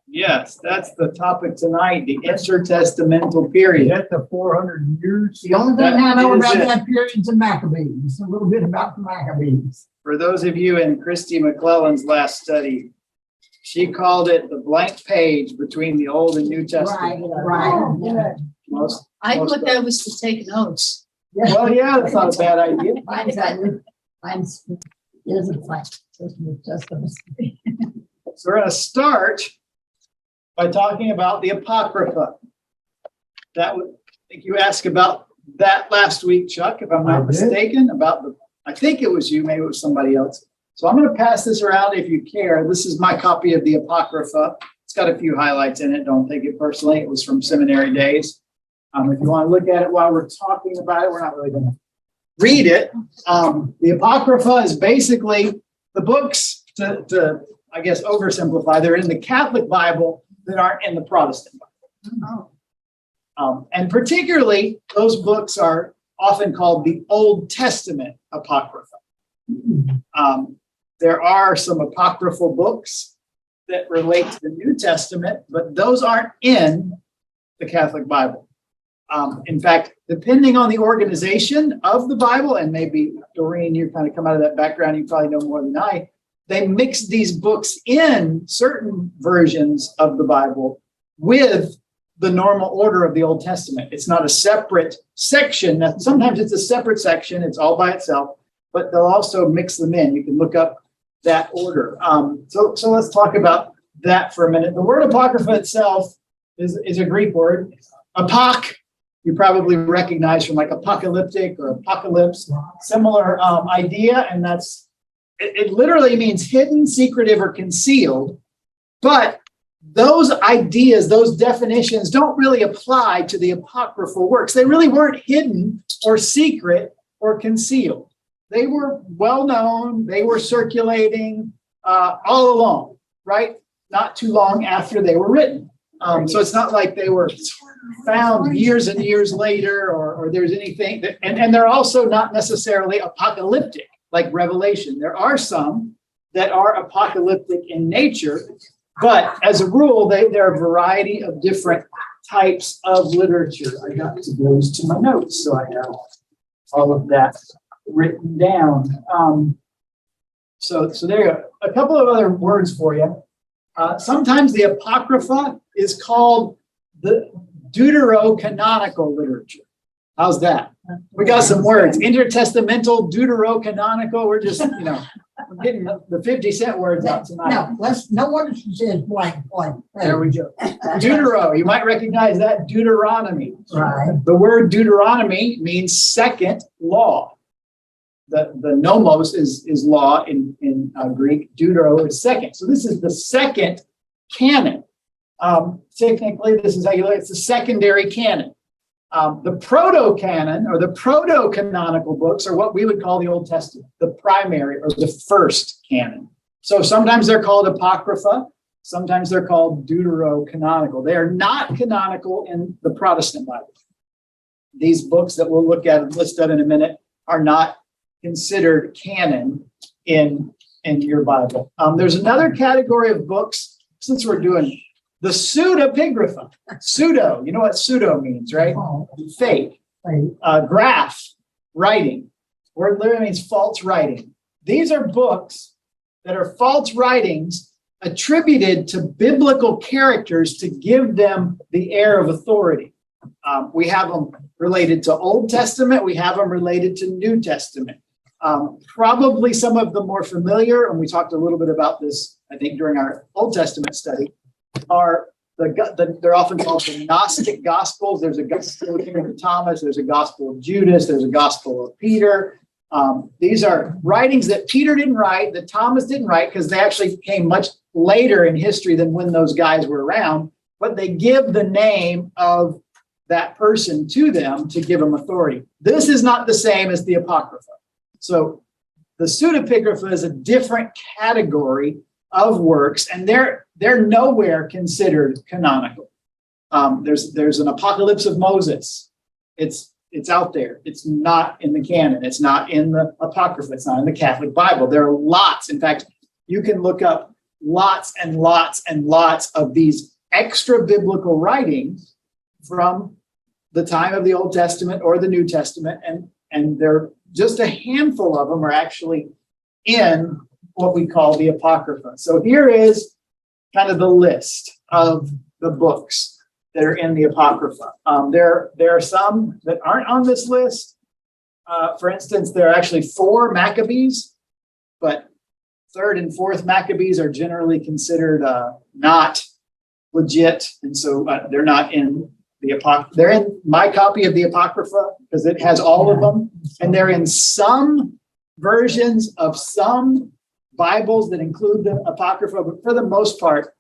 Yes, that's the topic tonight, the intertestamental period. That's the 400 years. The only thing I know That about is it. that period is the Maccabees, a little bit about the Maccabees. For those of you in Christy McClellan's last study, she called it the blank page between the Old and New Testament. Right. Yeah. Most, I most thought of- that was to take notes. Well, yeah, that's not a bad idea. Mine's isn't like New Testament. So we're going to start by talking about the Apocrypha. That would, I think you asked about that last week, Chuck, if I'm I not did. mistaken, about the, I think it was you, maybe it was somebody else. So I'm going to pass this around if you care. This is my copy of the Apocrypha. It's got a few highlights in it. Don't take it personally. It was from seminary days. If you want to look at it while we're talking about it, we're not really going to read it. The Apocrypha is basically the books, to I guess, oversimplify. They're in the Catholic Bible that aren't in the Protestant Bible. And particularly, those books are often called the Old Testament Apocrypha. There are some apocryphal books that relate to the New Testament, but those aren't in the Catholic Bible. In fact, depending on the organization of the Bible, and maybe Doreen, you kind of come out of that background, you probably know more than I, they mix these books in certain versions of the Bible with the normal order of the Old Testament. It's not a separate section. Sometimes it's a separate section. It's all by itself, but they'll also mix them in. You can look up that order. So let's talk about that for a minute. The word Apocrypha itself is a Greek word. Apoc, you probably recognize from like apocalyptic or apocalypse, similar idea. And that's, it literally means hidden, secretive, or concealed. But those ideas, those definitions don't really apply to the apocryphal works. They really weren't hidden or secret or concealed. They were well known. They were circulating all along, right? Not too long after they were written. So it's not like they were found years and years later, or there's anything that, and they're also not necessarily apocalyptic like Revelation. There are some that are apocalyptic in nature, but as a rule, there are a variety of different types of literature. I got to those to my notes, so I have all of that written down. So there you go. A couple of other words for you. Sometimes the Apocrypha is called the deuterocanonical literature. How's that? We got some words. Intertestamental, deuterocanonical. We're just, we're getting the 50-cent words out tonight. No wonder she says blank. There we go. Deutero, you might recognize that. Deuteronomy. Right. The word Deuteronomy means second law. The nomos is law in Greek. Deutero is second. So this is the second canon. Technically, this is how you look. It's the secondary canon. The proto-canon or the proto-canonical books are what we would call the Old Testament, the primary or the first canon. So sometimes they're called Apocrypha. Sometimes they're called deuterocanonical. They are not canonical in the Protestant Bible. These books that we'll look at and list out in a minute are not considered canon in your Bible. There's another category of books, since we're doing the pseudepigrapha. Pseudo, you know what pseudo means, right? Fake. Graph, writing. Word literally means false writing. These are books that are false writings attributed to biblical characters to give them the air of authority. We have them related to Old Testament. We have them related to New Testament. Probably some of the more familiar, and we talked a little bit about this, I think, during our Old Testament study, are they're often called the Gnostic Gospels. There's a Gospel of Thomas, there's a Gospel of Judas, there's a Gospel of Peter. These are writings that Peter didn't write, that Thomas didn't write, because they actually came much later in history than when those guys were around, but they give the name of that person to them to give them authority. This is not the same as the Apocrypha. So the pseudepigrapha is a different category of works, and they're nowhere considered canonical. There's an Apocalypse of Moses. It's out there. It's not in the canon. It's not in the Apocrypha. It's not in the Catholic Bible. There are lots. In fact, you can look up lots and lots and lots of these extra biblical writings from the time of the Old Testament or the New Testament, and there just a handful of them are actually in what we call the Apocrypha. So here is kind of the list of the books that are in the Apocrypha. There are some that aren't on this list. For instance, there are actually 4 Maccabees, but 3rd and 4th Maccabees are generally considered not legit, and so they're not in the Apocrypha. They're in my copy of the Apocrypha because it has all of them, and they're in some versions of some Bibles that include the Apocrypha, but for the most part,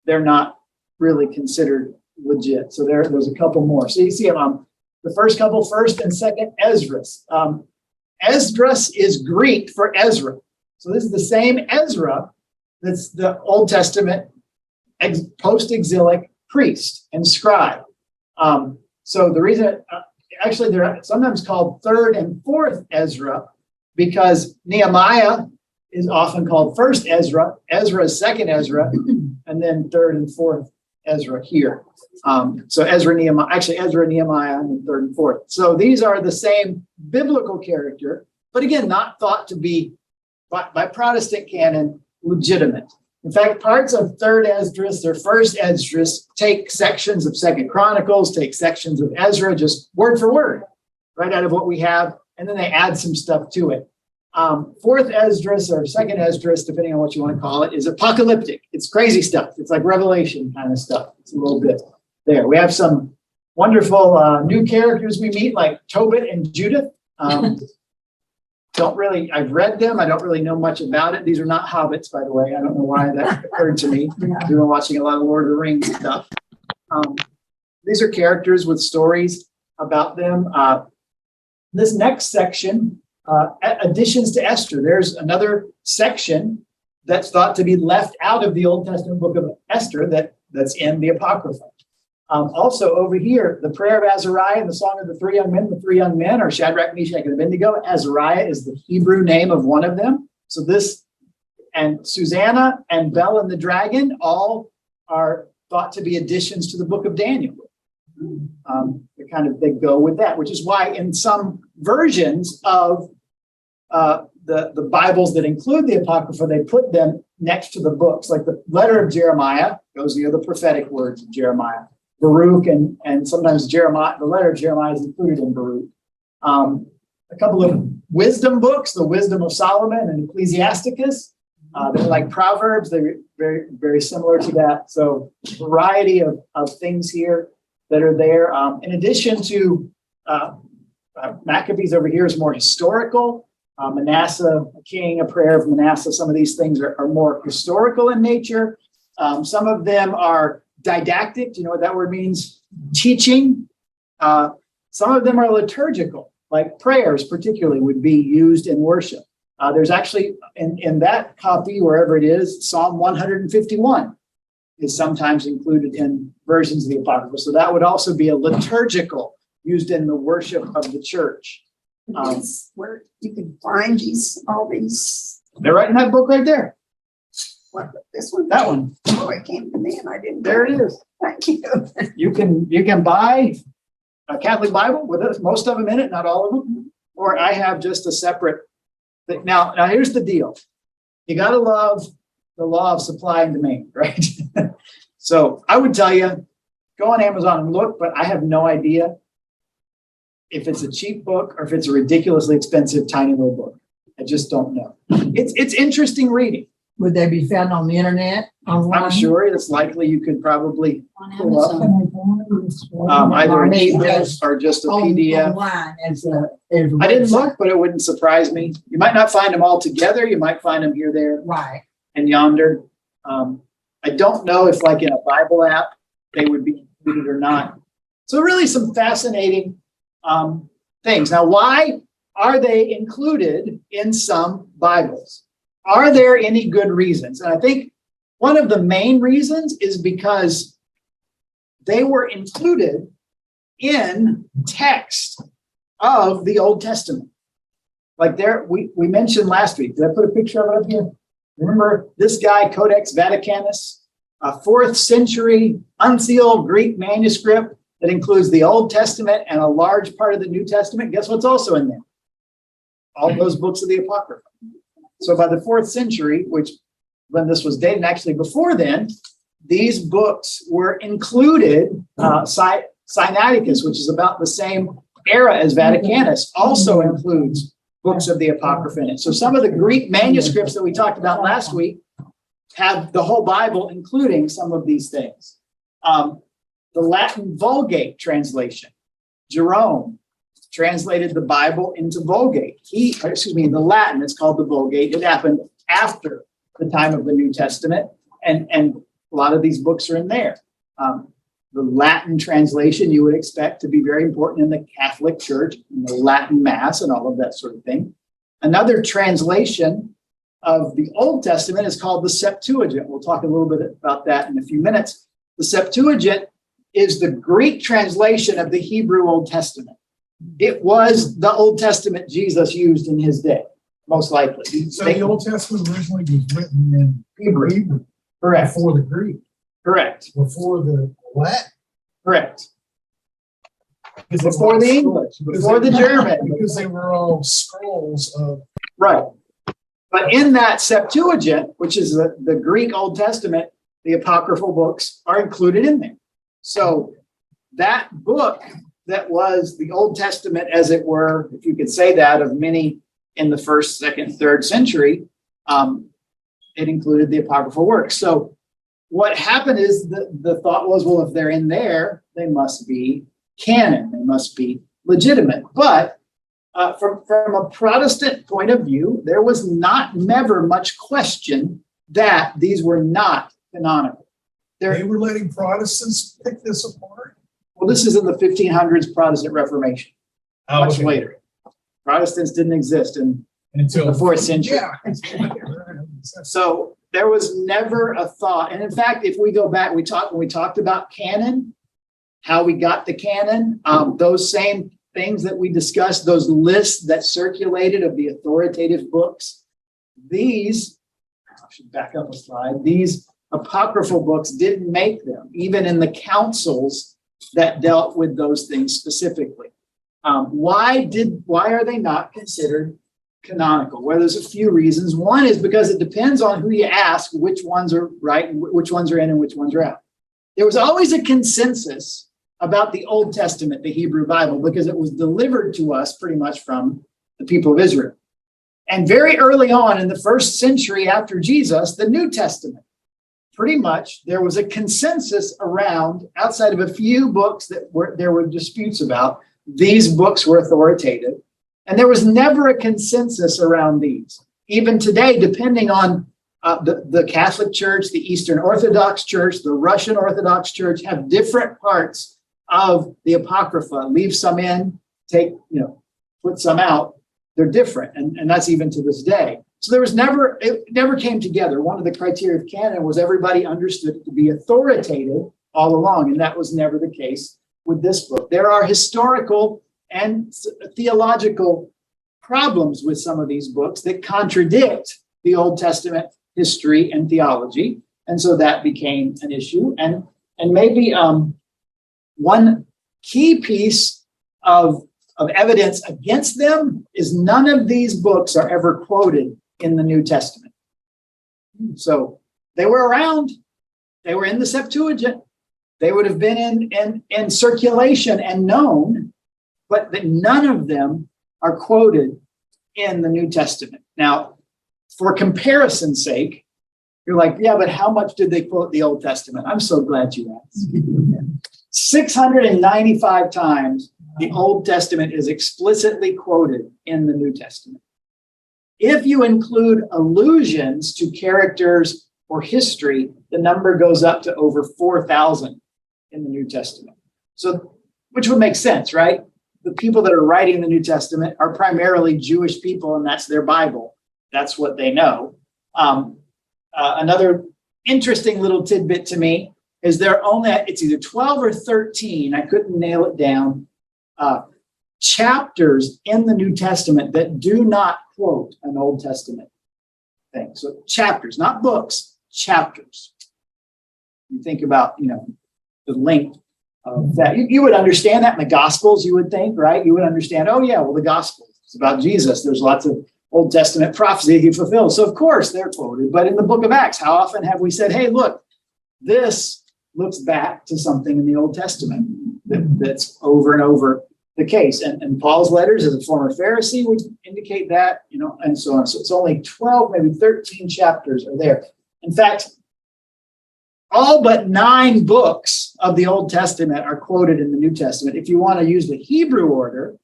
they're not really considered legit. So there's a couple more. So you see the first couple, 1st and 2nd Esdras. Esdras is Greek for Ezra. So this is the same Ezra that's the Old Testament post-exilic priest and scribe. So the reason, actually, they're sometimes called 3rd and 4th Ezra because Nehemiah is often called 1st Ezra, Ezra is 2nd Ezra, and then 3rd and 4th Ezra here. So Ezra, Nehemiah, and 3rd and 4th. So these are the same biblical character, but again, not thought to be by Protestant canon legitimate. In fact, parts of 3rd Esdras or 1st Esdras take sections of 2nd Chronicles, take sections of Ezra, just word for word, right out of what we have, and then they add some stuff to it. 4th Esdras or 2nd Esdras, depending on what you want to call it, is apocalyptic. It's crazy stuff. It's like Revelation kind of stuff. It's a little bit there. We have some wonderful new characters we meet, like Tobit and Judith. I've read them. I don't really know much about it. These are not hobbits, by the way. I don't know why that occurred to me. We've been watching a lot of Lord of the Rings stuff. These are characters with stories about them. This next section, additions to Esther. There's another section that's thought to be left out of the Old Testament book of Esther that's in the Apocrypha. Also over here, the prayer of Azariah and the song of the 3 young men. The 3 young men are Shadrach, Meshach, and Abednego. Azariah is the Hebrew name of one of them. So this, and Susanna and Bel and the dragon all are thought to be additions to the book of Daniel. They go with that, which is why in some versions of the Bibles that include the Apocrypha, they put them next to the books, like the letter of Jeremiah goes near the prophetic words of Jeremiah. Baruch and sometimes Jeremiah, the letter of Jeremiah is included in Baruch. A couple of wisdom books, the Wisdom of Solomon and Ecclesiasticus. They're like Proverbs. They're very, very similar to that. So variety of things here that are there. In addition to Maccabees over here is more historical. Manasseh, a king, a prayer of Manasseh. Some of these things are more historical in nature. Some of them are didactic. Do you know what that word means? Teaching. Some of them are liturgical, like prayers particularly would be used in worship. There's actually, in that copy, wherever it is, Psalm 151 is sometimes included in versions of the Apocrypha. So that would also be a liturgical, used in the worship of the church. Where you can find all these. They're right in that book right there. What, this one? That one. Oh, it came to me and I didn't. There it is. Thank you. You can buy a Catholic Bible with most of them in it, not all of them. Or I have just a separate thing. Now here's the deal. You got to love the law of supply and demand, right? So I would tell you, go on Amazon and look, but I have no idea if it's a cheap book or if it's a ridiculously expensive, tiny little book. I just don't know. It's interesting reading. Would they be found on the internet? Online? I'm sure it's likely you could probably On pull up Amazon. either an I mean, ebook just or just a On- PDF. Online as I didn't look, but it wouldn't surprise me. You might not find them all together. You might find them here, there, Right. and yonder. I don't know if, like in a Bible app, they would be included or not. So really, some fascinating things. Now, why are they included in some Bibles? Are there any good reasons? And I think one of the main reasons is because they were included in text of the Old Testament. Like we mentioned last week. Did I put a picture of it up here? Remember this guy, Codex Vaticanus, a 4th century unsealed Greek manuscript that includes the Old Testament and a large part of the New Testament. Guess what's also in there? All those books of the Apocrypha. So by the 4th century, which when this was dated, actually before then, these books were included. Sinaiticus, which is about the same era as Vaticanus, also includes books of the Apocrypha in it. So some of the Greek manuscripts that we talked about last week have the whole Bible, including some of these things. The Latin Vulgate translation, Jerome translated the Bible into Vulgate. The Latin, it's called the Vulgate. It happened after the time of the New Testament, and a lot of these books are in there. The Latin translation you would expect to be very important in the Catholic Church, in the Latin Mass, and all of that sort of thing. Another translation of the Old Testament is called the Septuagint. We'll talk a little bit about that in a few minutes. The Septuagint is the Greek translation of the Hebrew Old Testament. It was the Old Testament Jesus used in his day, most likely. So the Old Testament originally was written in Hebrew. Correct. Before the Greek. Correct. Before the Latin. Correct. Before the English, before the German. Because they were all scrolls of. Right. But in that Septuagint, which is the Greek Old Testament, the apocryphal books are included in there. So that book that was the Old Testament, as it were, if you could say that, of many in the 1st, 2nd, 3rd century, it included the apocryphal works. So what happened is the thought was, well, if they're in there, they must be canon. They must be legitimate. But from a Protestant point of view, there was never much question that these were not canonical. They were letting Protestants pick this apart? Well, this is in the 1500s Protestant Reformation, much later. Protestants didn't exist until the 4th century. Yeah. So there was never a thought. And in fact, if we go back, when we talked about canon, how we got the canon, those same things that we discussed, those lists that circulated of the authoritative books, I should back up a slide, these apocryphal books didn't make them, even in the councils that dealt with those things specifically. Why are they not considered canonical? Well, there's a few reasons. One is because it depends on who you ask, which ones are right, and which ones are in and which ones are out. There was always a consensus about the Old Testament, the Hebrew Bible, because it was delivered to us pretty much from the people of Israel. And very early on in the 1st century after Jesus, the New Testament, pretty much there was a consensus around, outside of a few books that there were disputes about, these books were authoritative. And there was never a consensus around these. Even today, depending on the Catholic Church, the Eastern Orthodox Church, the Russian Orthodox Church have different parts of the Apocrypha. Leave some in, put some out. They're different. And that's even to this day. So it never came together. One of the criteria of canon was everybody understood it to be authoritative all along. And that was never the case with this book. There are historical and theological problems with some of these books that contradict the Old Testament history and theology. And so that became an issue. And maybe one key piece of evidence against them is none of these books are ever quoted in the New Testament. So they were around. They were in the Septuagint. They would have been in circulation and known, but that none of them are quoted in the New Testament. Now, for comparison's sake, you're like, yeah, but how much did they quote the Old Testament? I'm so glad you asked. 695 times the Old Testament is explicitly quoted in the New Testament. If you include allusions to characters or history, the number goes up to over 4,000 in the New Testament. So, which would make sense, right? The people that are writing the New Testament are primarily Jewish people, and that's their Bible. That's what they know. Another interesting little tidbit to me is it's either 12 or 13, I couldn't nail it down, chapters in the New Testament that do not quote an Old Testament thing. So chapters, not books, chapters. You think about, the length of that. You would understand that in the Gospels, you would think, right? You would understand, oh yeah, well, the Gospels, it's about Jesus. There's lots of Old Testament prophecy he fulfills. So of course they're quoted. But in the book of Acts, how often have we said, hey, look, this looks back to something in the Old Testament that's over and over the case. And Paul's letters as a former Pharisee would indicate that, and so on. So it's only 12, maybe 13 chapters are there. In fact, all but 9 books of the Old Testament are quoted in the New Testament. If you want to use the Hebrew order,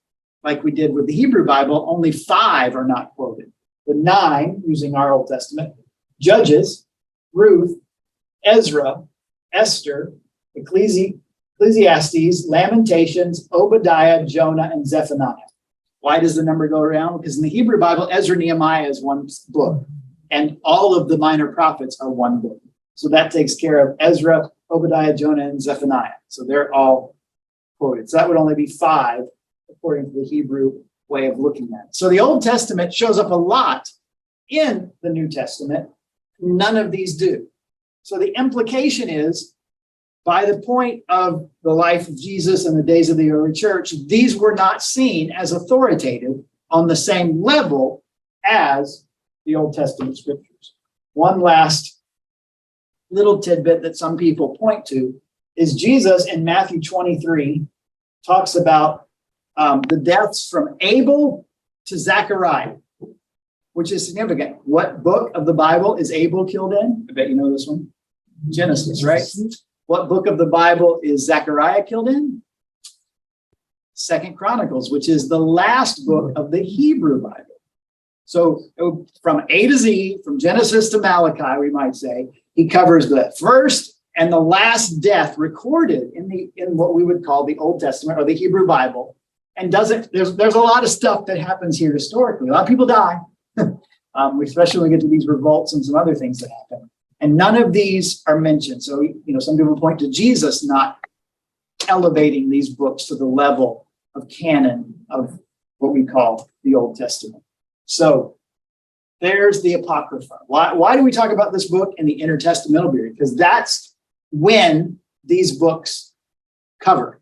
like we did with the Hebrew Bible, only 5 are not quoted. The 9, using our Old Testament, Judges, Ruth, Ezra, Esther, Ecclesiastes, Lamentations, Obadiah, Jonah, and Zephaniah. Why does the number go around? Because in the Hebrew Bible, Ezra, Nehemiah is one book, and all of the minor prophets are one book. So that takes care of Ezra, Obadiah, Jonah, and Zephaniah. So they're all quoted. So that would only be 5, according to the Hebrew way of looking at it. So the Old Testament shows up a lot in the New Testament. None of these do. So the implication is, by the point of the life of Jesus and the days of the early church, these were not seen as authoritative on the same level as the Old Testament scriptures. One last little tidbit that some people point to is Jesus in Matthew 23 talks about the deaths from Abel to Zechariah, which is significant. What book of the Bible is Abel killed in? I bet you know this one. Genesis, right? What book of the Bible is Zechariah killed in? 2 Chronicles, which is the last book of the Hebrew Bible. So from A to Z, from Genesis to Malachi, we might say, he covers the first and the last death recorded in what we would call the Old Testament or the Hebrew Bible. And there's a lot of stuff that happens here historically. A lot of people die, especially when we get to these revolts and some other things that happen. And none of these are mentioned. So, some people point to Jesus not elevating these books to the level of canon of what we call the Old Testament. So there's the Apocrypha. Why do we talk about this book in the Intertestamental Period? Because that's when these books cover.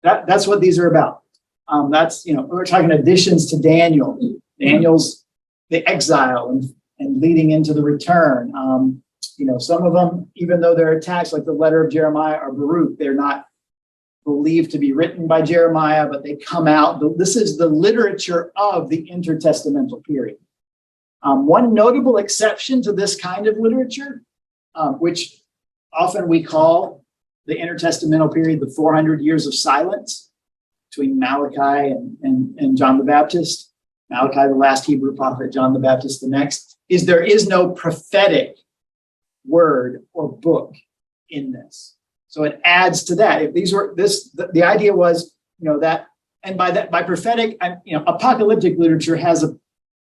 That's what these are about. We're talking additions to Daniel. Daniel's the exile and leading into the return. Some of them, even though they're attached, like the letter of Jeremiah or Baruch, they're not believed to be written by Jeremiah, but they come out. This is the literature of the Intertestamental Period. One notable exception to this kind of literature, which often we call the Intertestamental Period the 400 years of silence between Malachi and John the Baptist. Malachi, the last Hebrew prophet, John the Baptist, the next, is there is no prophetic word or book in this. So it adds to that. If these were the idea was, that, and by prophetic, apocalyptic literature has a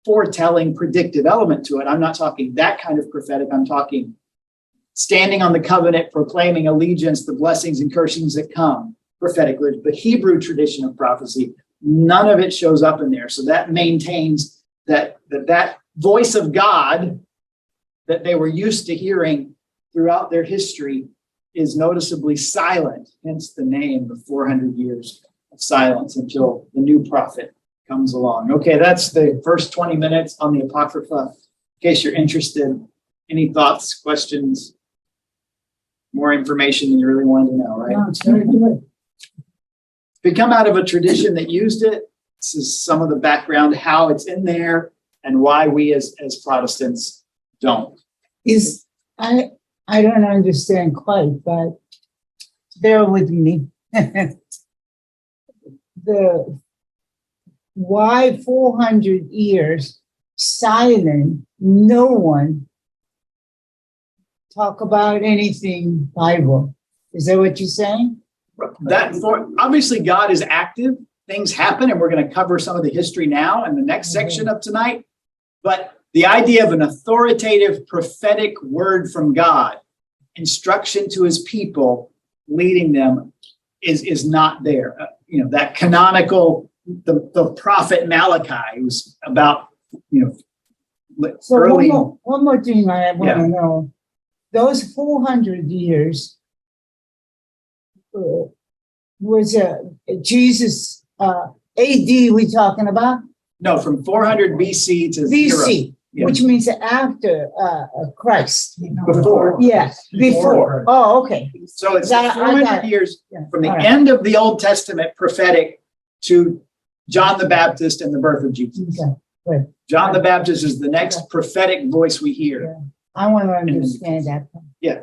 foretelling, predictive element to it. I'm not talking that kind of prophetic. I'm talking standing on the covenant, proclaiming allegiance, the blessings and cursings that come. Prophetic literature, the Hebrew tradition of prophecy, none of it shows up in there. So that maintains that voice of God that they were used to hearing throughout their history is noticeably silent, hence the name, the 400 years of silence until the new prophet comes along. Okay, that's the first 20 minutes on the Apocrypha. In case you're interested, any thoughts, questions, more information than you really wanted to know, right? No, it's very good. We come out of a tradition that used it. This is some of the background, how it's in there, and why we as Protestants don't. I don't understand quite, but bear with me. Why 400 years silent, no one talk about anything Bible? Is that what you're saying? Obviously God is active. Things happen, and we're going to cover some of the history now in the next section of tonight. But the idea of an authoritative prophetic word from God, instruction to his people, leading them is not there. That canonical, the prophet Malachi was about, So early. one more thing I want to know. Those 400 years was Jesus AD we talking about? No, from 400 BC to zero. BC, Yeah. which means after Christ. Before. Yeah, before. Oh, okay. So it's I got 400 it. years Yeah. from the All right. end of the Old Testament prophetic to John the Baptist and the birth of Jesus. Okay. John the Baptist is the next prophetic voice we hear. Yeah. I want to understand that. Yeah.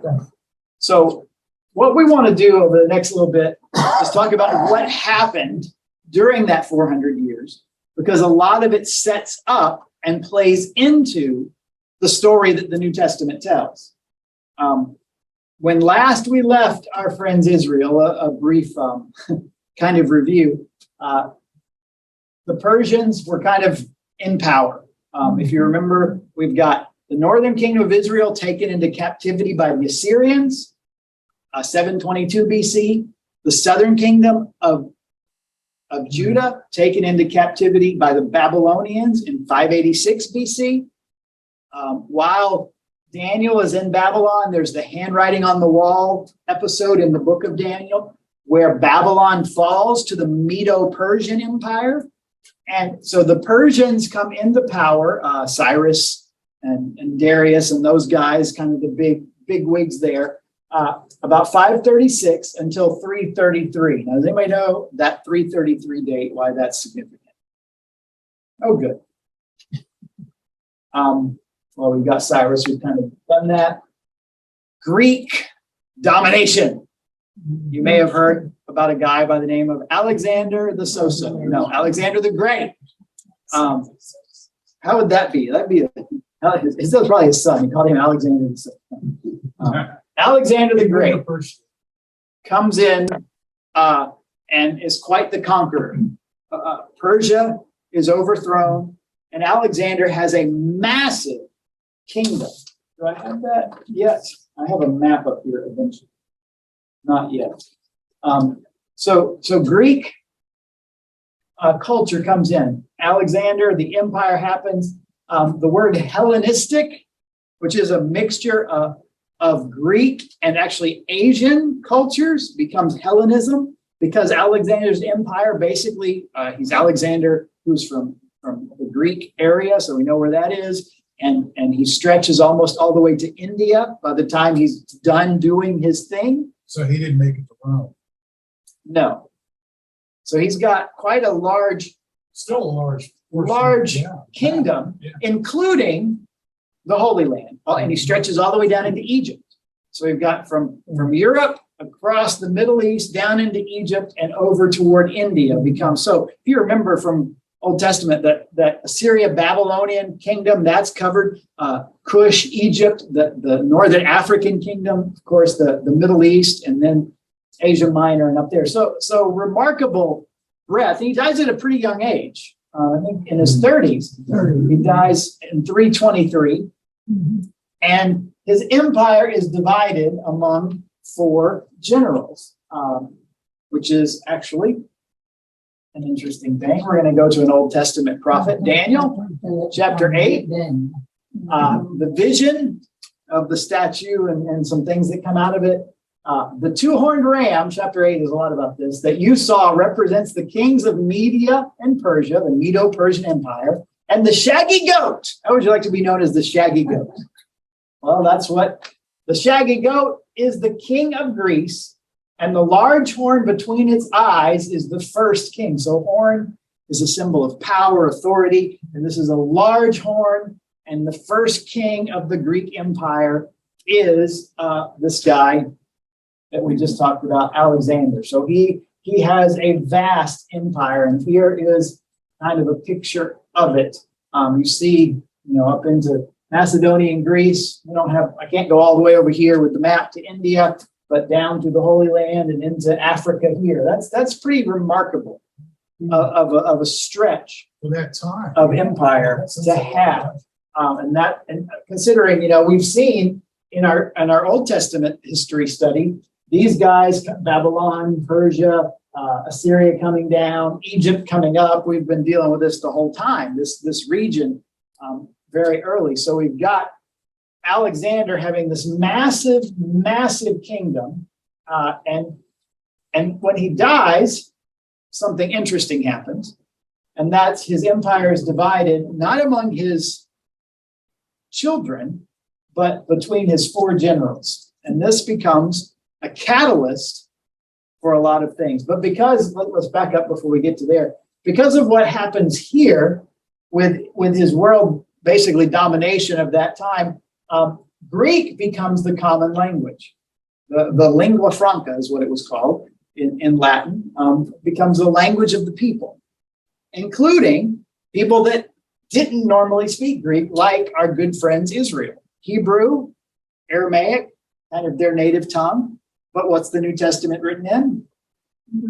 So what we want to do over the next little bit is talk about what happened during that 400 years, because a lot of it sets up and plays into the story that the New Testament tells. When last we left our friends Israel, a brief kind of review, the Persians were kind of in power. If you remember, we've got the northern kingdom of Israel taken into captivity by the Assyrians, 722 BC. The southern kingdom of Judah taken into captivity by the Babylonians in 586 BC. While Daniel is in Babylon, there's the handwriting on the wall episode in the book of Daniel, where Babylon falls to the Medo-Persian Empire. And so the Persians come into power, Cyrus and Darius and those guys, kind of the big wigs there, about 536 until 333. Now, does anybody know that 333 date, why that's significant? Oh, good. Well, we've got Cyrus, we've kind of done that. Greek domination. You may have heard about a guy by the name of Alexander the So-So. No, Alexander the Great. How would that be? That'd be, it's probably his son. He called him Alexander the So-So. Alexander the Great comes in and is quite the conqueror. Persia is overthrown, and Alexander has a massive kingdom. Do I have that? Yes, I have a map up here eventually. Not yet. So Greek culture comes in. Alexander, the empire happens. The word Hellenistic, which is a mixture of Greek and actually Asian cultures, becomes Hellenism, because Alexander's empire, basically, he's Alexander, who's from the Greek area, so we know where that is, and he stretches almost all the way to India by the time he's done doing his thing. So he didn't make it to Rome. No. So he's got quite a large Still a large kingdom, Yeah. including the Holy Land. And he stretches all the way down into Egypt. So we've got from Europe across the Middle East, down into Egypt, and over toward India. So if you remember from Old Testament, that Assyria Babylonian kingdom, that's covered. Cush, Egypt, the northern African kingdom, of course, the Middle East, and then Asia Minor and up there. So remarkable breadth. He dies at a pretty young age. I think in his 30s. He dies in 323. And his empire is divided among 4 generals, which is actually an interesting thing. We're going to go to an Old Testament prophet, Daniel, chapter 8. The vision of the statue and some things that come out of it. The 2-horned ram, chapter 8 is a lot about this, that you saw represents the kings of Media and Persia, the Medo-Persian Empire, and the shaggy goat. How would you like to be known as the shaggy goat? Well, that's what the shaggy goat is, the king of Greece, and the large horn between its eyes is the first king. So horn is a symbol of power, authority, and this is a large horn, and the first king of the Greek Empire is this guy that we just talked about, Alexander. So he has a vast empire, and here is kind of a picture of it. You see, up into Macedonia and Greece. I can't go all the way over here with the map to India, but down to the Holy Land and into Africa here. That's pretty remarkable of a stretch For that time. of empire to have. And considering, we've seen in our Old Testament history study, these guys, Babylon, Persia, Assyria coming down, Egypt coming up. We've been dealing with this the whole time. This region very early. So we've got Alexander having this massive, massive kingdom. And when he dies, something interesting happens. And that's his empire is divided, not among his children, but between his four generals. And this becomes a catalyst for a lot of things. But because, let's back up before we get to there, because of what happens here with his world basically domination of that time, Greek becomes the common language. The lingua franca is what it was called in Latin, becomes the language of the people, including people that didn't normally speak Greek, like our good friends Israel. Hebrew, Aramaic, kind of their native tongue. But what's the New Testament written in?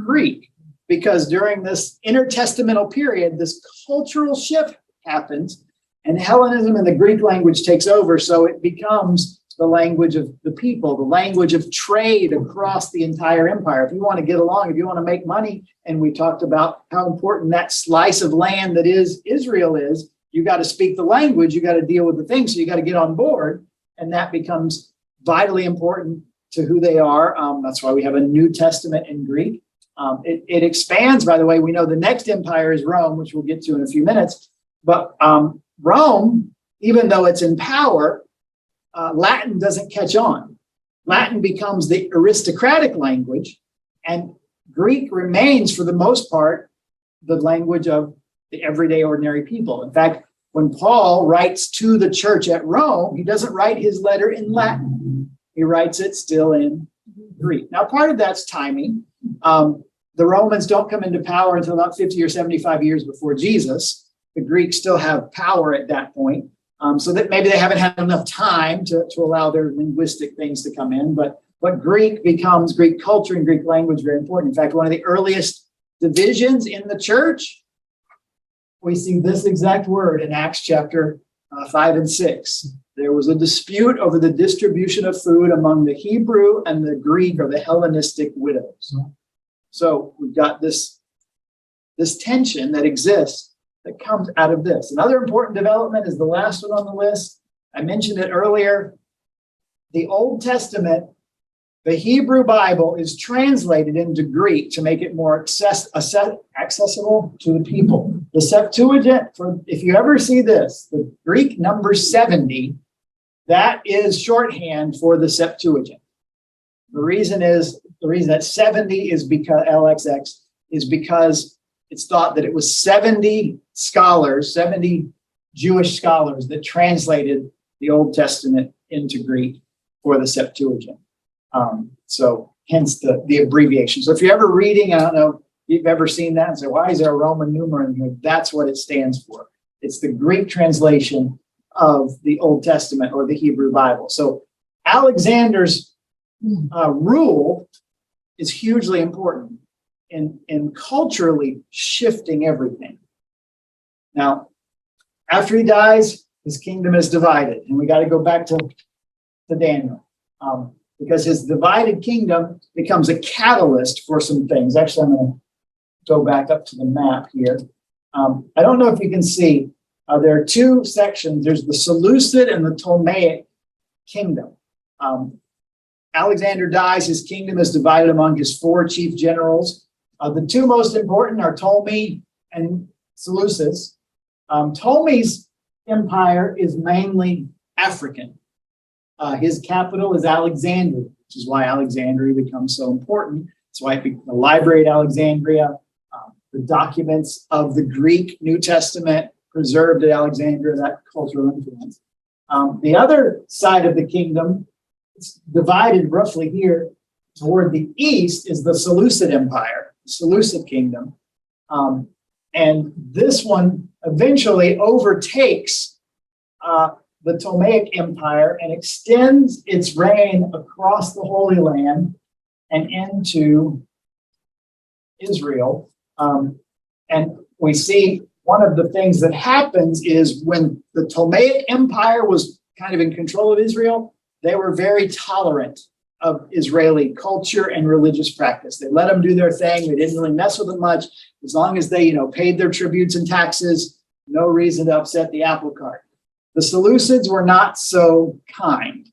Greek. Because during this intertestamental period, this cultural shift happens, and Hellenism and the Greek language takes over, so it becomes the language of the people, the language of trade across the entire empire. If you want to get along, if you want to make money, and we talked about how important that slice of land that is Israel is, you got to speak the language, you got to deal with the things, so you got to get on board, and that becomes vitally important to who they are. That's why we have a New Testament in Greek. It expands, by the way. We know the next empire is Rome, which we'll get to in a few minutes. But Rome, even though it's in power, Latin doesn't catch on. Latin becomes the aristocratic language, and Greek remains, for the most part, the language of the everyday ordinary people. In fact, when Paul writes to the church at Rome, he doesn't write his letter in Latin. He writes it still in Greek. Now, part of that's timing. The Romans don't come into power until about 50 or 75 years before Jesus. The Greeks still have power at that point. So that maybe they haven't had enough time to allow their linguistic things to come in. But Greek becomes, Greek culture and Greek language, very important. In fact, one of the earliest divisions in the church, we see this exact word in Acts chapter 5 and 6. There was a dispute over the distribution of food among the Hebrew and the Greek or the Hellenistic widows. So we've got this tension that exists that comes out of this. Another important development is the last one on the list. I mentioned it earlier. The Old Testament, the Hebrew Bible, is translated into Greek to make it more accessible to the people. The Septuagint, if you ever see this, the Greek number 70, that is shorthand for the Septuagint. The reason that 70 is because LXX is because it's thought that it was 70 scholars, 70 Jewish scholars that translated the Old Testament into Greek for the Septuagint. So hence the abbreviation. So if you're ever reading, I don't know if you've ever seen that and say, why is there a Roman numeral in here? That's what it stands for. It's the Greek translation of the Old Testament or the Hebrew Bible. So Alexander's rule is hugely important in culturally shifting everything. Now, after he dies, his kingdom is divided. And we got to go back to Daniel. Because his divided kingdom becomes a catalyst for some things. Actually, I'm going to go back up to the map here. I don't know if you can see, there are two sections. There's the Seleucid and the Ptolemaic kingdom. Alexander dies, his kingdom is divided among his four chief generals. The two most important are Ptolemy and Seleucus. Ptolemy's empire is mainly African. His capital is Alexandria, which is why Alexandria becomes so important. That's why the library at Alexandria, the documents of the Greek New Testament preserved at Alexandria, that cultural influence. The other side of the kingdom, it's divided roughly here toward the east, is the Seleucid Empire, the Seleucid Kingdom. And this one eventually overtakes the Ptolemaic Empire and extends its reign across the Holy Land and into Israel. And we see one of the things that happens is when the Ptolemaic Empire was kind of in control of Israel, they were very tolerant of Israeli culture and religious practice. They let them do their thing. They didn't really mess with them much. As long as they, paid their tributes and taxes, no reason to upset the apple cart. the Seleucids were not so kind.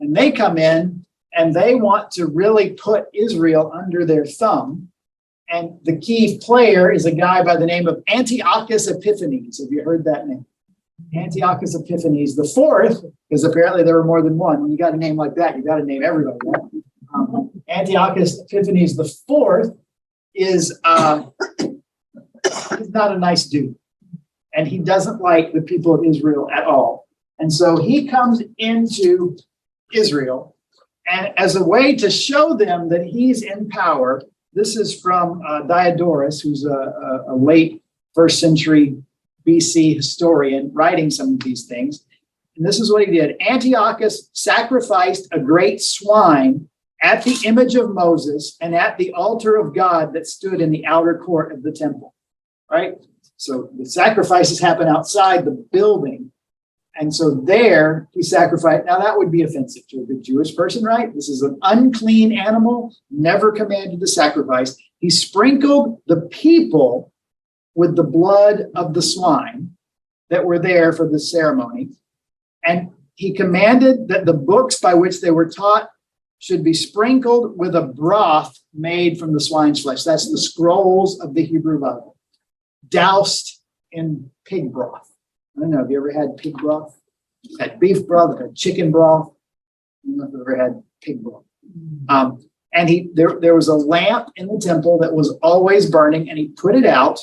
And they come in and they want to really put Israel under their thumb. And the key player is a guy by the name of Antiochus Epiphanes. Have you heard that name? Antiochus Epiphanes the fourth, because apparently there were more than one. When you got a name like that, you got to name everybody. Right? Antiochus Epiphanes the fourth is he's not a nice dude. And he doesn't like the people of Israel at all. And so he comes into Israel, and as a way to show them that he's in power, this is from Diodorus, who's a late first century BC historian writing some of these things. And this is what he did. Antiochus sacrificed a great swine at the image of Moses and at the altar of God that stood in the outer court of the temple. Right? So the sacrifices happen outside the building. And so there he sacrificed. Now that would be offensive to a good Jewish person, right? This is an unclean animal, never commanded to sacrifice. He sprinkled the people with the blood of the swine that were there for the ceremony. And he commanded that the books by which they were taught should be sprinkled with a broth made from the swine's flesh. That's the scrolls of the Hebrew Bible, doused in pig broth. I don't know, have you ever had pig broth? Had beef broth, had chicken broth. I don't know if you've ever had pig broth. And there was a lamp in the temple that was always burning, and he put it out,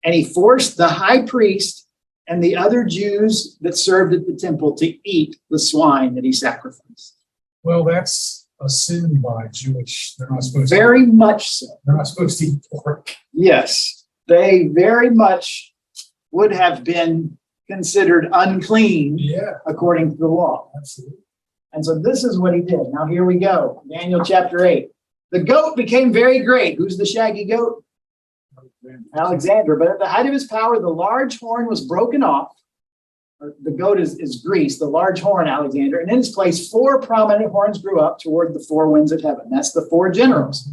and he forced the high priest and the other Jews that served at the temple to eat the swine that he sacrificed. Well, that's a sin by Jewish. They're not supposed to. Very much so. They're not supposed to eat pork. Yes, they very much would have been considered unclean Yeah, according to the law. absolutely. And so this is what he did. Now here we go. Daniel chapter 8. The goat became very great. Who's the shaggy goat? Alexander. But at the height of his power, the large horn was broken off. The goat is Greece, the large horn, Alexander. And in its place, 4 prominent horns grew up toward the 4 winds of heaven. That's the 4 generals.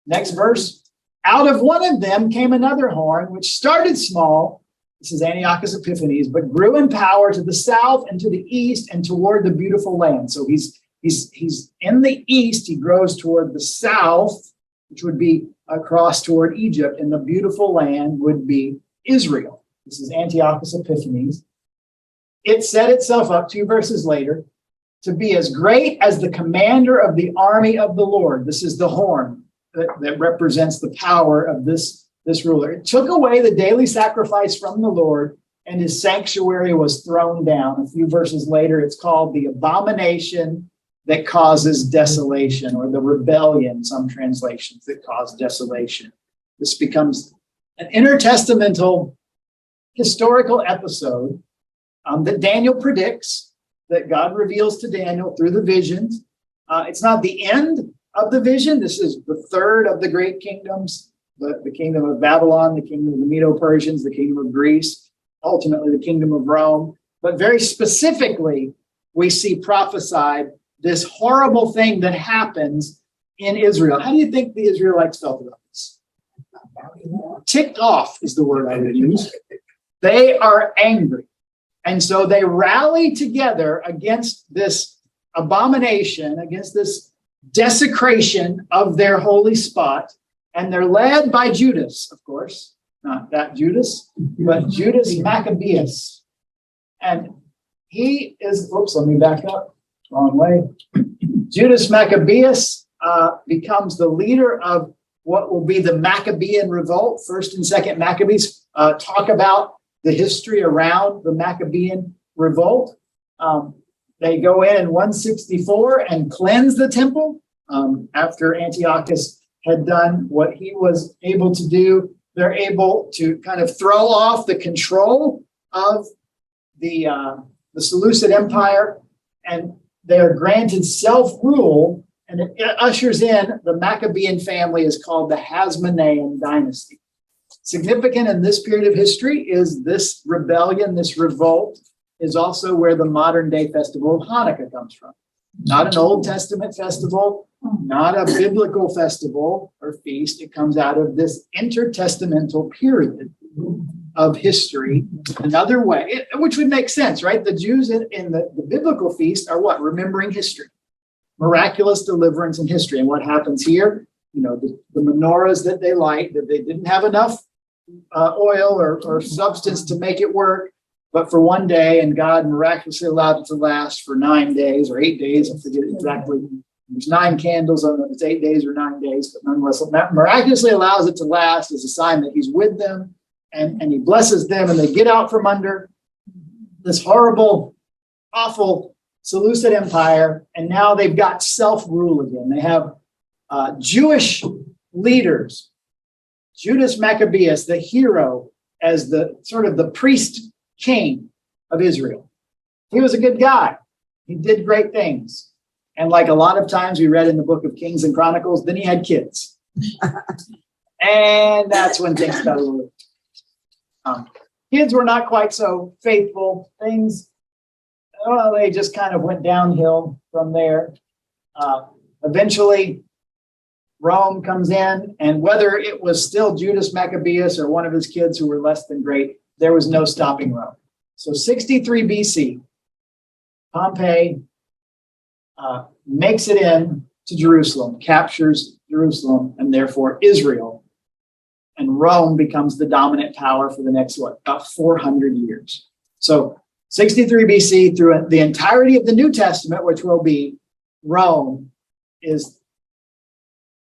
Next verse. Out of one of them came another horn, which started small. This is Antiochus Epiphanes, but grew in power to the south and to the east and toward the beautiful land. So he's in the east. He grows toward the south, which would be across toward Egypt, and the beautiful land would be Israel. This is Antiochus Epiphanes. It set itself up 2 verses later to be as great as the commander of the army of the Lord. This is the horn that represents the power of this ruler. It took away the daily sacrifice from the Lord, and his sanctuary was thrown down. A few verses later, it's called the abomination that causes desolation, or the rebellion, some translations, that cause desolation. This becomes an intertestamental historical episode that Daniel predicts, that God reveals to Daniel through the visions. It's not the end of the vision. This is the third of the great kingdoms, the kingdom of Babylon, the kingdom of the Medo-Persians, the kingdom of Greece, ultimately the kingdom of Rome. But very specifically, we see prophesied this horrible thing that happens in Israel. How do you think the Israelites felt about this? Ticked off is the word I would use. They are angry. And so they rally together against this abomination, against this desecration of their holy spot. And they're led by Judas, of course, not that Judas, but Judas Maccabeus. And he is, let me back up, wrong way. Judas Maccabeus becomes the leader of what will be the Maccabean revolt. 1st and 2nd Maccabees talk about the history around the Maccabean revolt. They go in 164 and cleanse the temple after Antiochus had done what he was able to do. They're able to kind of throw off the control of the Seleucid Empire, and they are granted self-rule, and it ushers in the Maccabean family is called the Hasmonean dynasty. Significant in this period of history is this rebellion, this revolt, is also where the modern day festival of Hanukkah comes from. Not an Old Testament festival, not a biblical festival or feast. It comes out of this intertestamental period of history another way, which would make sense, right? The Jews in the biblical feast are what? Remembering history, miraculous deliverance in history. And what happens here? You know, the menorahs that they light, that they didn't have enough oil or substance to make it work, but for one day, and God miraculously allowed it to last for 9 days or 8 days. I forget exactly. There's 9 candles. I don't know if it's 8 days or 9 days, but nonetheless, miraculously allows it to last as a sign that he's with them, and he blesses them, and they get out from under this horrible, awful Seleucid Empire, and now they've got self-rule again. They have Jewish leaders, Judas Maccabeus, the hero, as the sort of the priest king of Israel. He was a good guy. He did great things. And like a lot of times we read in the book of Kings and Chronicles, then he had kids. And that's when things got a little... kids were not quite so faithful. Things, well, they just kind of went downhill from there. Eventually, Rome comes in, and whether it was still Judas Maccabeus or one of his kids who were less than great, there was no stopping Rome. So 63 BC, Pompey makes it in to Jerusalem, captures Jerusalem, and therefore Israel. And Rome becomes the dominant power for the next, about 400 years. So 63 BC through the entirety of the New Testament, which will be Rome, is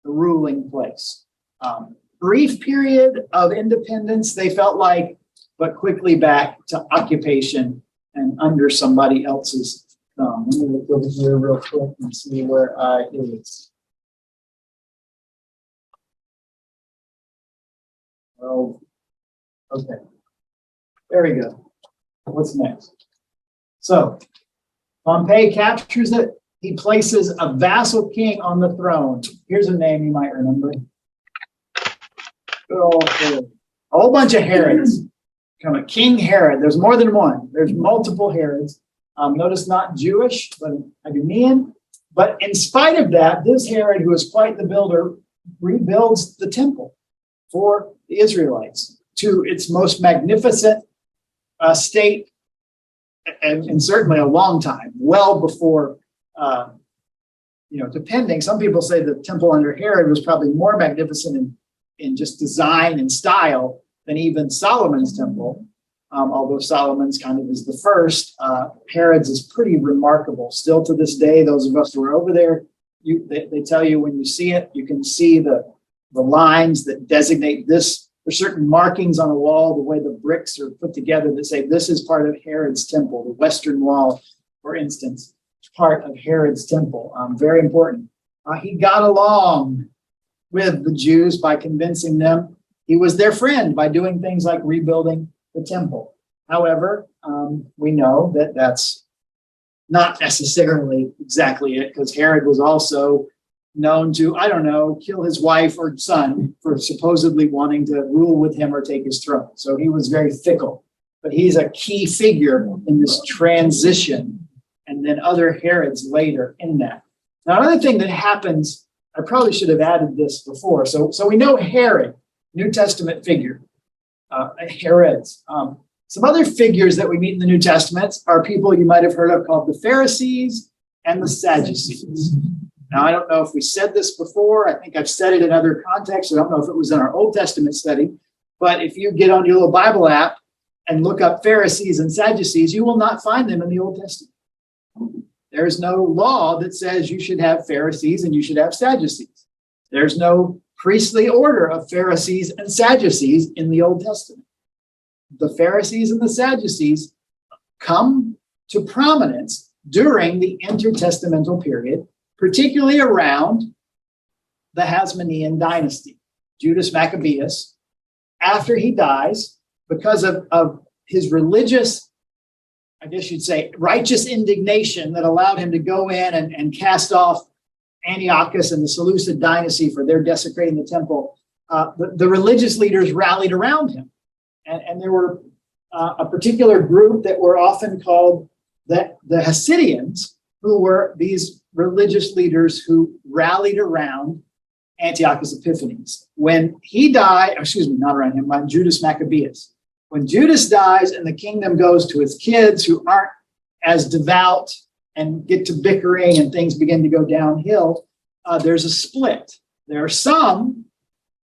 the ruling place. Brief period of independence, they felt like, but quickly back to occupation and under somebody else's thumb. Let me look over here real quick and see where I is. Oh, okay. There we go. What's next? So, Pompey captures it. He places a vassal king on the throne. Here's a name you might remember. Good old Herod. A whole bunch of Herods. Come a King Herod. There's more than one. There's multiple Herods. Notice not Jewish, but Idumean. But in spite of that, this Herod, who is quite the builder, rebuilds the temple for the Israelites to its most magnificent state, and certainly a long time, well before, depending. Some people say the temple under Herod was probably more magnificent in just design and style than even Solomon's temple. Although Solomon's kind of is the first, Herod's is pretty remarkable. Still to this day, those of us who are over there, they tell you when you see it, you can see the lines that designate this. There's certain markings on a wall, the way the bricks are put together that say this is part of Herod's temple. The western wall, for instance, is part of Herod's temple. Very important. He got along with the Jews by convincing them he was their friend by doing things like rebuilding the temple. However, we know that that's not necessarily exactly it, because Herod was also known to, kill his wife or son for supposedly wanting to rule with him or take his throne. So he was very fickle, but he's a key figure in this transition, and then other Herods later in that. Now, another thing that happens, I probably should have added this before. So we know Herod, New Testament figure, Herods. Some other figures that we meet in the New Testament are people you might have heard of called the Pharisees and the Sadducees. Now, I don't know if we said this before. I think I've said it in other contexts. I don't know if it was in our Old Testament study. But if you get on your little Bible app and look up Pharisees and Sadducees, you will not find them in the Old Testament. There's no law that says you should have Pharisees and you should have Sadducees. There's no priestly order of Pharisees and Sadducees in the Old Testament. The Pharisees and the Sadducees come to prominence during the Intertestamental Period, particularly around the Hasmonean dynasty. Judas Maccabeus, after he dies, because of his religious, I guess you'd say, righteous indignation that allowed him to go in and cast off Antiochus and the Seleucid dynasty for their desecrating the temple, the religious leaders rallied around him. And there were a particular group that were often called the Hasidians, who were these religious leaders who rallied around Antiochus Epiphanes. When he died, not around him, Judas Maccabeus. When Judas dies and the kingdom goes to his kids who aren't as devout and get to bickering and things begin to go downhill, there's a split. There are some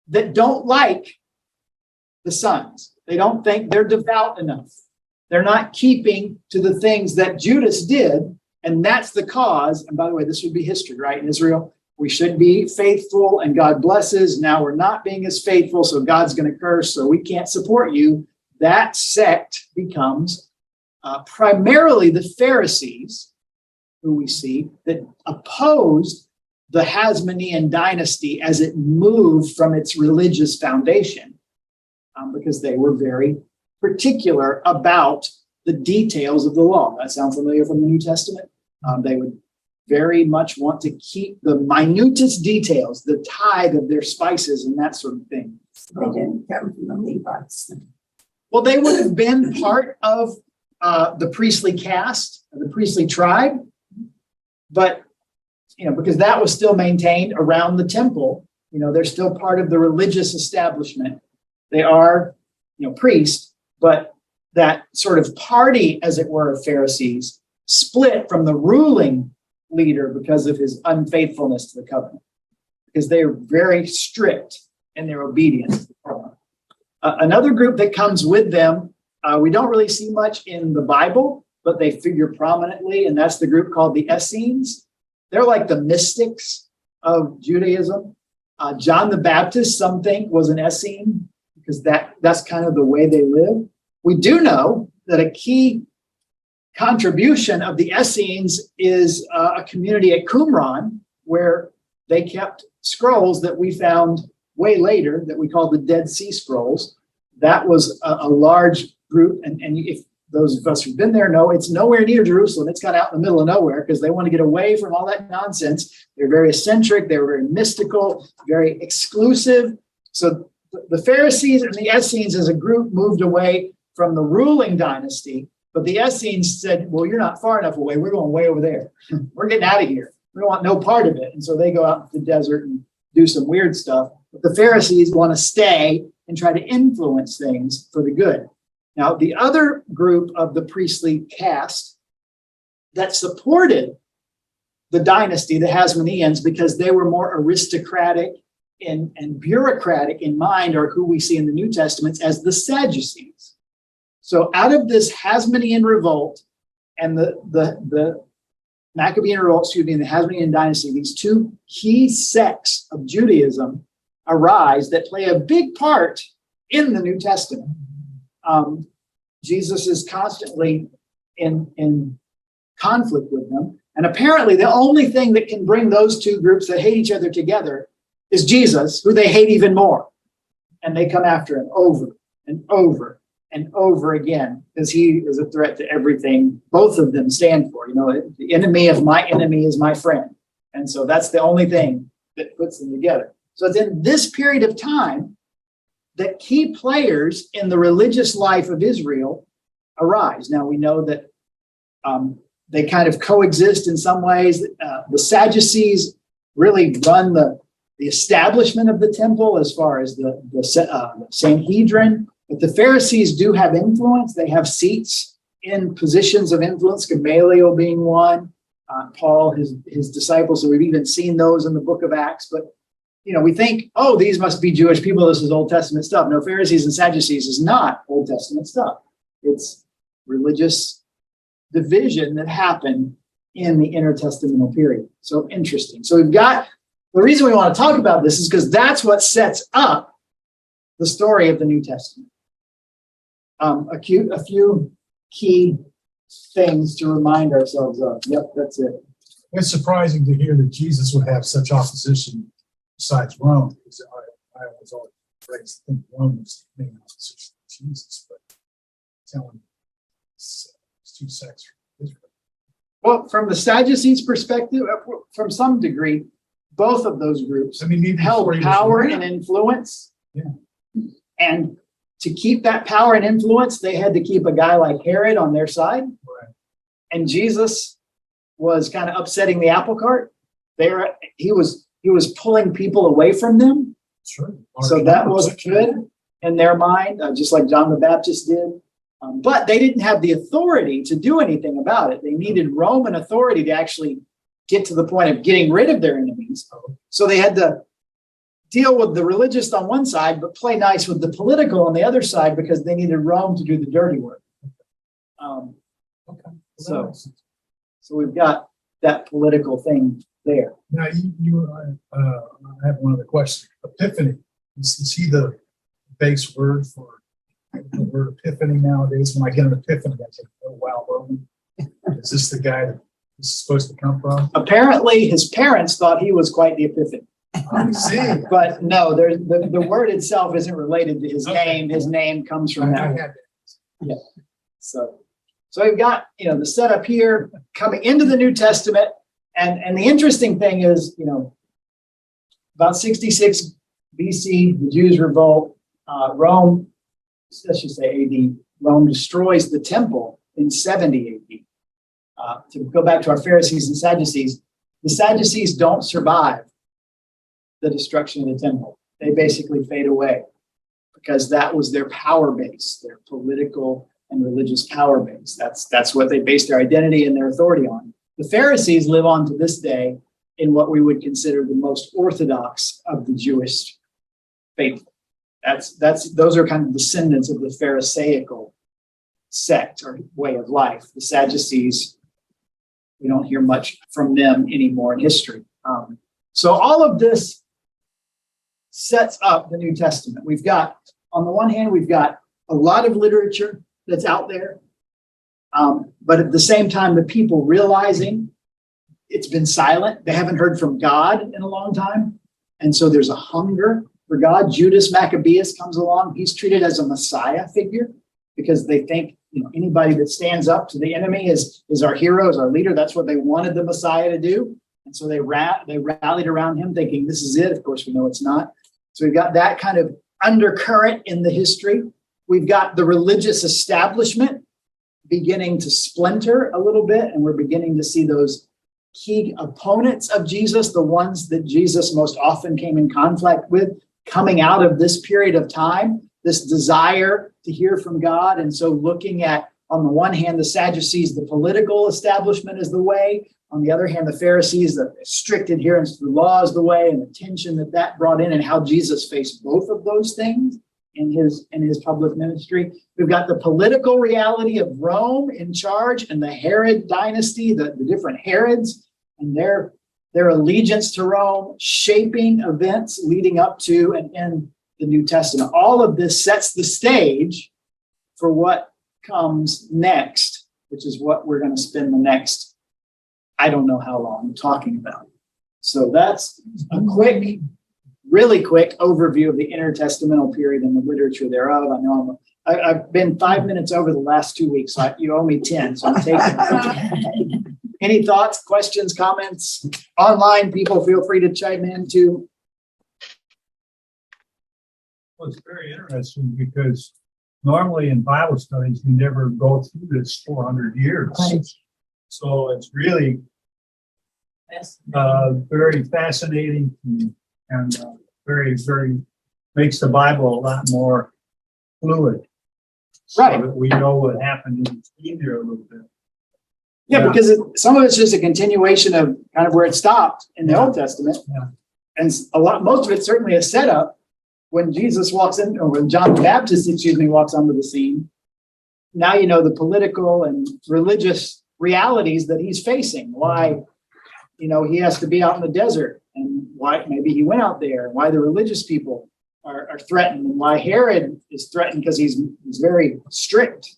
that don't like the sons. They don't think they're devout enough. They're not keeping to the things that Judas did, and that's the cause. And by the way, this would be history, right? In Israel, we should be faithful and God blesses. Now we're not being as faithful, so God's going to curse, so we can't support you. That sect becomes primarily the Pharisees, who we see, that opposed the Hasmonean dynasty as it moved from its religious foundation, because they were very particular about the details of the law. That sounds familiar from the New Testament? They would very much want to keep the minutest details, the tithe of their spices and that sort of thing. They didn't come from the Levites. Well, they would have been part of the priestly caste, the priestly tribe, but because that was still maintained around the temple, they're still part of the religious establishment. They are, priests, but that sort of party, as it were, of Pharisees split from the ruling leader because of his unfaithfulness to the covenant, because they are very strict in their obedience. Another group that comes with them, we don't really see much in the Bible, but they figure prominently, and that's the group called the Essenes. They're like the mystics of Judaism. John the Baptist, some think, was an Essene, because that's kind of the way they live. We do know that a key contribution of the Essenes is a community at Qumran, where they kept scrolls that we found way later that we call the Dead Sea Scrolls. That was a large group, and if those of us who've been there know, it's nowhere near Jerusalem. It's kind of out in the middle of nowhere because they want to get away from all that nonsense. They're very eccentric. They were very mystical, very exclusive. So the Pharisees and the Essenes as a group moved away from the ruling dynasty, but the Essenes said, well, you're not far enough away. We're going way over there. We're getting out of here. We don't want no part of it. And so they go out to the desert and do some weird stuff. But the Pharisees want to stay and try to influence things for the good. Now, the other group of the priestly caste that supported the dynasty, the Hasmoneans, because they were more aristocratic and bureaucratic in mind, are who we see in the New Testament as the Sadducees. So out of this Hasmonean revolt and the Maccabean revolt, and the Hasmonean dynasty, these two key sects of Judaism arise that play a big part in the New Testament. Jesus is constantly in conflict with them. And apparently the only thing that can bring those two groups that hate each other together is Jesus, who they hate even more. And they come after him over and over and over again, because he is a threat to everything both of them stand for. The enemy of my enemy is my friend. And so that's the only thing that puts them together. So it's in this period of time that key players in the religious life of Israel arise. Now we know that they kind of coexist in some ways. The Sadducees really run the establishment of the temple as far as the Sanhedrin. But the Pharisees do have influence. They have seats in positions of influence, Gamaliel being one, Paul, his disciples. So we've even seen those in the book of Acts. But we think, oh, these must be Jewish people. This is Old Testament stuff. No, Pharisees and Sadducees is not Old Testament stuff. It's religious division that happened in the intertestamental period. So interesting. So we've got, the reason we want to talk about this is because that's what sets up the story of the New Testament. A few key things to remind ourselves of. Yep, that's it. It's surprising to hear that Jesus would have such opposition besides Rome, because I was always raised to think Rome was the main opposition to Jesus, but telling it's two sects from Israel. Well, from the Sadducees' perspective, from some degree, both of those groups held power and influence. Yeah. And to keep that power and influence, they had to keep a guy like Herod on their side. Right. And Jesus was kind of upsetting the apple cart. He was pulling people away from them. Sure. So that wasn't good. in their mind, just like John the Baptist did. But they didn't have the authority to do anything about it. They needed Roman authority to actually get to the point of getting rid of their enemies. So they had to deal with the religious on one side, but play nice with the political on the other side because they needed Rome to do the dirty work. So we've got that political thing there. Now, I have one other question. Epiphany, is he the base word for the word epiphany nowadays? When I get an epiphany, I think, oh, wow, Roman. Is this the guy that this is supposed to come from? Apparently, his parents thought he was quite the epiphany. I see. But no, the word itself isn't related to his name. His name comes from that. Yeah. So we've got, the setup here coming into the New Testament. And the interesting thing is, about 66 BC, the Jews revolt. Rome, let's just say AD, Rome destroys the temple in 70 AD. To go back to our Pharisees and Sadducees, the Sadducees don't survive the destruction of the temple. They basically fade away because that was their power base, their political and religious power base. That's what they based their identity and their authority on. The Pharisees live on to this day in what we would consider the most orthodox of the Jewish faith. Those are kind of descendants of the Pharisaical sect or way of life. The Sadducees, we don't hear much from them anymore in history. So all of this sets up the New Testament. We've got, on the one hand, we've got a lot of literature that's out there. But at the same time, the people realizing it's been silent. They haven't heard from God in a long time. And so there's a hunger for God. Judas Maccabeus comes along. He's treated as a Messiah figure because they think, anybody that stands up to the enemy is our hero, is our leader. That's what they wanted the Messiah to do. And so they rallied around him thinking this is it. Of course, we know it's not. So we've got that kind of undercurrent in the history. We've got the religious establishment beginning to splinter a little bit, and we're beginning to see those key opponents of Jesus, the ones that Jesus most often came in conflict with, coming out of this period of time, this desire to hear from God. And so looking at, on the one hand, the Sadducees, the political establishment is the way. On the other hand, the Pharisees, the strict adherence to the law is the way, and the tension that brought in, and how Jesus faced both of those things in his public ministry. We've got the political reality of Rome in charge and the Herod dynasty, the different Herods and their allegiance to Rome, shaping events leading up to and in the New Testament. All of this sets the stage for what comes next, which is what we're going to spend the next, I don't know how long, talking about. So that's a really quick overview of the intertestamental period and the literature thereof. I know I've been 5 minutes over the last 2 weeks, so you owe me 10, so I'm taking it. Any thoughts, questions, comments? Online people, feel free to chime in too. Well, it's very interesting because normally in Bible studies, you never go through this 400 years. Right. So it's really very fascinating and very, very makes the Bible a lot more fluid. Right. So that we know what happened in between there a little bit. Yeah, because some of it's just a continuation of kind of where it stopped in the Old Testament. Yeah. And most of it's certainly a setup when Jesus walks in, or when John the Baptist, walks onto the scene. Now you know the political and religious realities that he's facing. Why, he has to be out in the desert, and why maybe he went out there, and why the religious people are threatened, and why Herod is threatened because he's very strict.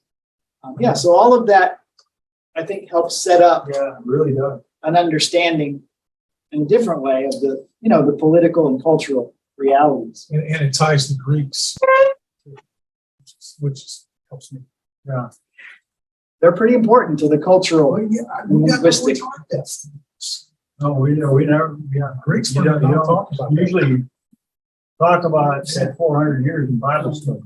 So all of that, I think, helps set up Really does. an understanding in a different way of the political and cultural realities. And it ties the Greeks, which helps me. Yeah. They're pretty important to the cultural linguistic. No, we never. Yeah, Greeks you were don't, not talking about that. usually talk about that 400 years in Bible study.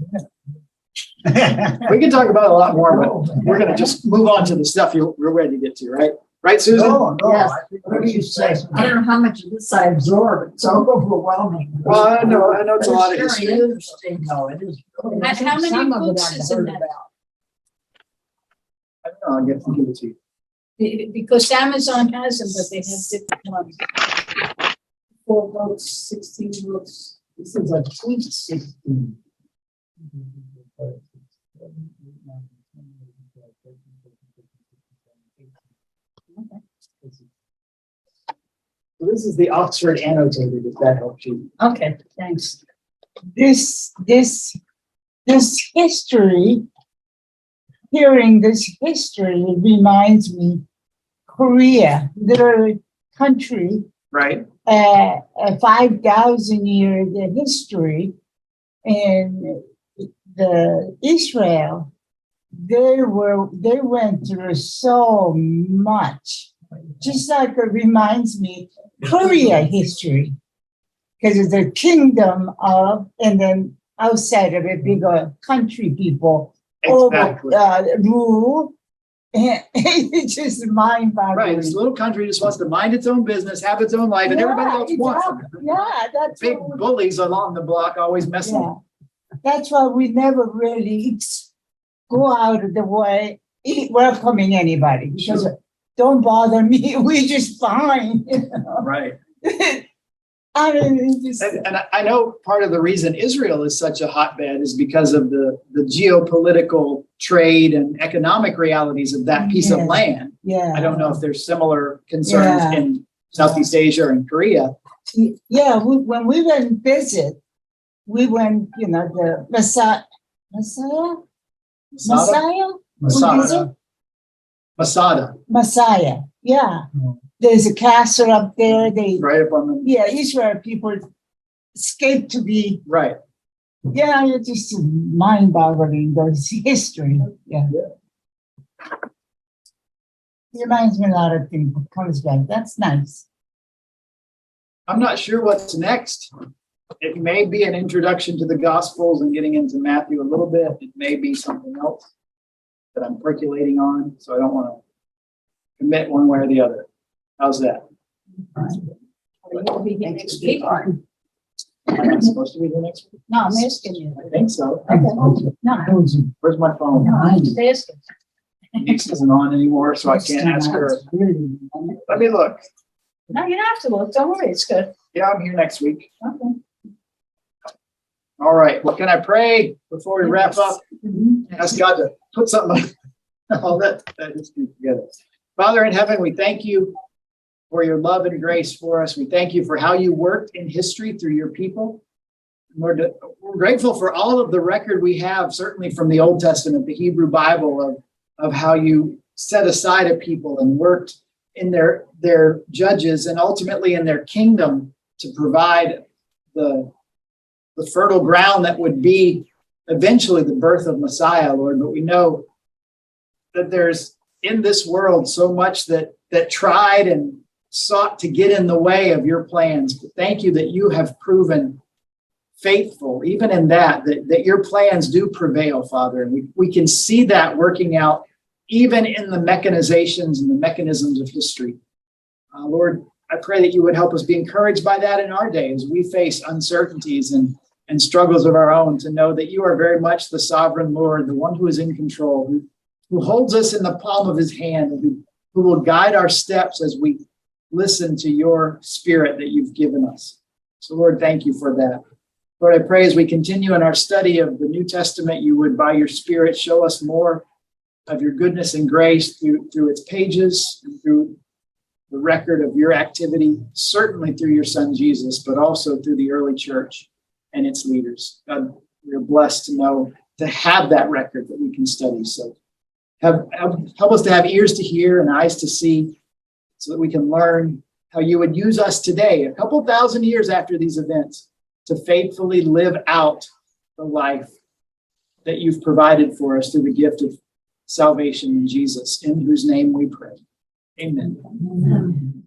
We can talk about it a lot more, but we're going to just move on to the stuff you're ready to get to, right? Right, Susan? No, Yes. I think What do you say? I don't know how much of this I absorbed. It's so overwhelming. Well, I know it's a lot of But it's history. very interesting, though. It is. really How many some of it books I've is in heard that? about. I don't know, I'll get to give it to you. Because Amazon has them, but they have different ones. 4 books, 16 books. This is a tweet 16. So this is the Oxford Annotated, if that helps you. Okay, thanks. This history, hearing this history reminds me Korea, little country, Right, 5,000 year the history, and the Israel, they went through so much. Just like it reminds me Korea history, because it's a kingdom of, and then outside of it, bigger country people exactly. rule. And it's just mind-boggling. Right, this little country just wants to mind its own business, have its own life, and everybody else wants them. Yeah, that's Big what bullies along the block always messing. yeah. That's why we never really go out of the way welcoming anybody, because don't bother me, we just fine. Right. I mean, it's just, And I know part of the reason Israel is such a hotbed is because of the geopolitical trade and economic realities of that piece of Yeah. land. yeah. I don't know if there's similar concerns Yeah. in Southeast Asia or in Korea. Yeah, when we went and visit, we went, the Messiah? Masada? What is it? Masada, Messiah, yeah. There's a castle up there, right up on the, Israel people escaped to be, right. it's just mind-boggling, those history, yeah. It reminds me a lot of things, it comes back, that's nice. I'm not sure what's next. It may be an introduction to the Gospels and getting into Matthew a little bit. It may be something else that I'm percolating on, so I don't want to commit one way or the other. How's that? You'll be here next week. Am I not supposed to be here next week? No, I'm asking you. I think so. No, Where's my phone? I'm just asking. Niece isn't on anymore, so I can't ask her. Let me look. No, you don't have to look. Don't worry, it's good. Yeah, I'm here next week. Okay. All right. Well, can I pray before we wrap up? Ask God to put something all that history together. Father in heaven, we thank you for your love and grace for us. We thank you for how you worked in history through your people. Lord, we're grateful for all of the record we have, certainly from the Old Testament, the Hebrew Bible, of how you set aside a people and worked in their judges and ultimately in their kingdom to provide the fertile ground that would be eventually the birth of Messiah, Lord. But we know that there's in this world so much that tried and sought to get in the way of your plans. But thank you that you have proven faithful, even in that your plans do prevail, Father. And we can see that working out even in the mechanizations and the mechanisms of history. Lord, I pray that you would help us be encouraged by that in our day as we face uncertainties and struggles of our own, to know that you are very much the sovereign Lord, the one who is in control, who holds us in the palm of his hand, and who will guide our steps as we listen to your spirit that you've given us. So Lord, thank you for that. Lord, I pray as we continue in our study of the New Testament, you would, by your spirit, show us more of your goodness and grace through its pages and through the record of your activity, certainly through your son Jesus, but also through the early church and its leaders. God, we're blessed to have that record that we can study. So help us to have ears to hear and eyes to see, so that we can learn how you would use us today, a couple thousand years after these events, to faithfully live out the life that you've provided for us through the gift of salvation in Jesus, in whose name we pray. Amen.